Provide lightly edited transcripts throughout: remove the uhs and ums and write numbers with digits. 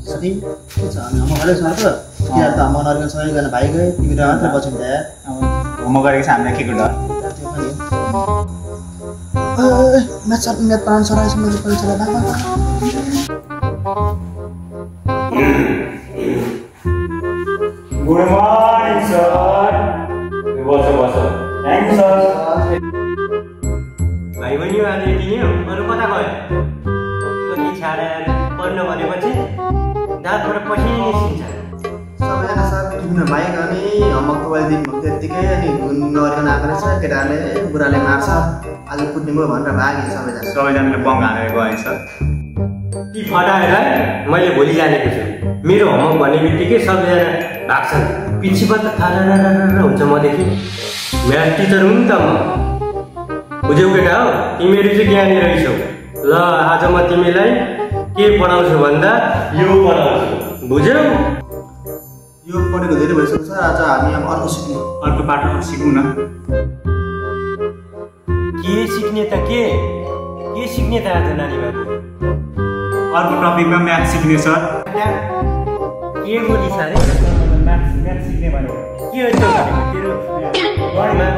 साथी के छ अनि होमवर्क गरेछ त यार त मन अर्को सबै गर्न भाइ गए तिमी र मात्र बस्यौ त यार होमवर्क गरेको छ हामीले के को डर म्याथ पढाउन सराएछ मैले परीक्षा बाबा good morning sir bus thank you sir भाइ बहिनी आज किन्यो अरू कता गयो कति छाडेर पढ्न भनेपछि दाँतबाट पसिनै निस्किन्छ सबैजना सर घुम्न बाहेक अनि होमवर्क मोबाइल दिनु त्यत्तिकै अनि घुम्न गरिकन आएको रहेछ केटाहरूले बुढाले मार्छ आज कुट्ने भयो भनेर भागे सबैजनाले बङ हानेर गए सर ती फटाएर मैले भोलि जानेको छु मेरो होमवर्क भन्ने बित्तिकै सबैजना भाग्छन् प्रिन्सिपल त थाहा हुन्छ मदेखि म्याथ टिचर हुन् त म बुझ्यौ केटा हो तिमीहरू चाहिँ ज्ञानी रहेछौ ल आज म तिमीलाई के पढाउँछु भन्दा यो पढाउँछु बुझ्यौ यो पढेको धेरै भइसक्यो सर आज हामी अब अर्को सिक्ने अर्को पाठो सिकौँ न के सिक्ने त के सिक्ने त आज नानी बाबु अर्को टपिकमा म्याथ सिक्ने सर के बोली सारे म्याथ सिक्ने भनेको के हो त्यो भनेको तेरो घरमा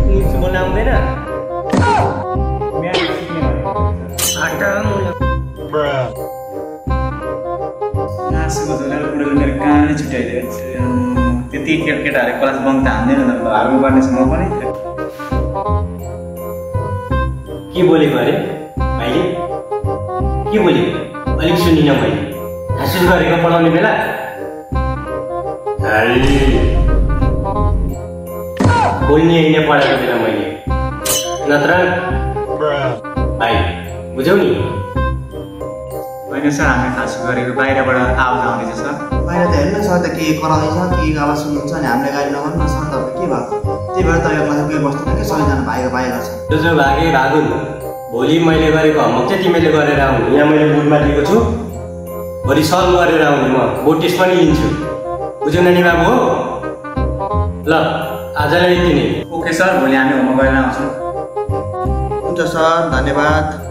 इंग्लिस बोल्न आउँदैन म्याथ सिक्ने भनेको आँसुको झोलाएर बुढोले मेरो कानै छुट्याइदियो त्यति केटाहरूले क्लास बङ्क त हान्दैन हाल्नु पर्नेछ म पनि के बोलेको अरे भाइले के बोलेको अलिक सुनिनँ मैले हाँसुस गरेको पढाउने बेला बोल्ने होइन पढाएको बेला मैले नत्र भाइ बुझ्यौ नि होइन सर हामीले खास गरेको बाहिरबाट आवाज आउँदैछ सर बाहिर त हेर्नु सर त के कराउँदैछ के आवाज सुन्नुहुन्छ अनि हामीले गाडी नगर्नु न सर तपाईँ के भएको त्यही भएर त यो क्लासमा केही बस्दैन कि सबैजना भाइ गर्छ जो भागे भागुन् भोलि मैले गरेको होमवर्क चाहिँ तिमीले गरेर आउनु यहाँ मैले बुटमा दिएको छु भोलि सल्भ गरेर आउनु म बोर्ड टेस्ट पनि लिन्छु बुझ्यौ नानी बाबु हो ल आजलाई यति नै ओके सर भोलि हामी होमवर्क गरेर आउँछौँ हुन्छ सर धन्यवाद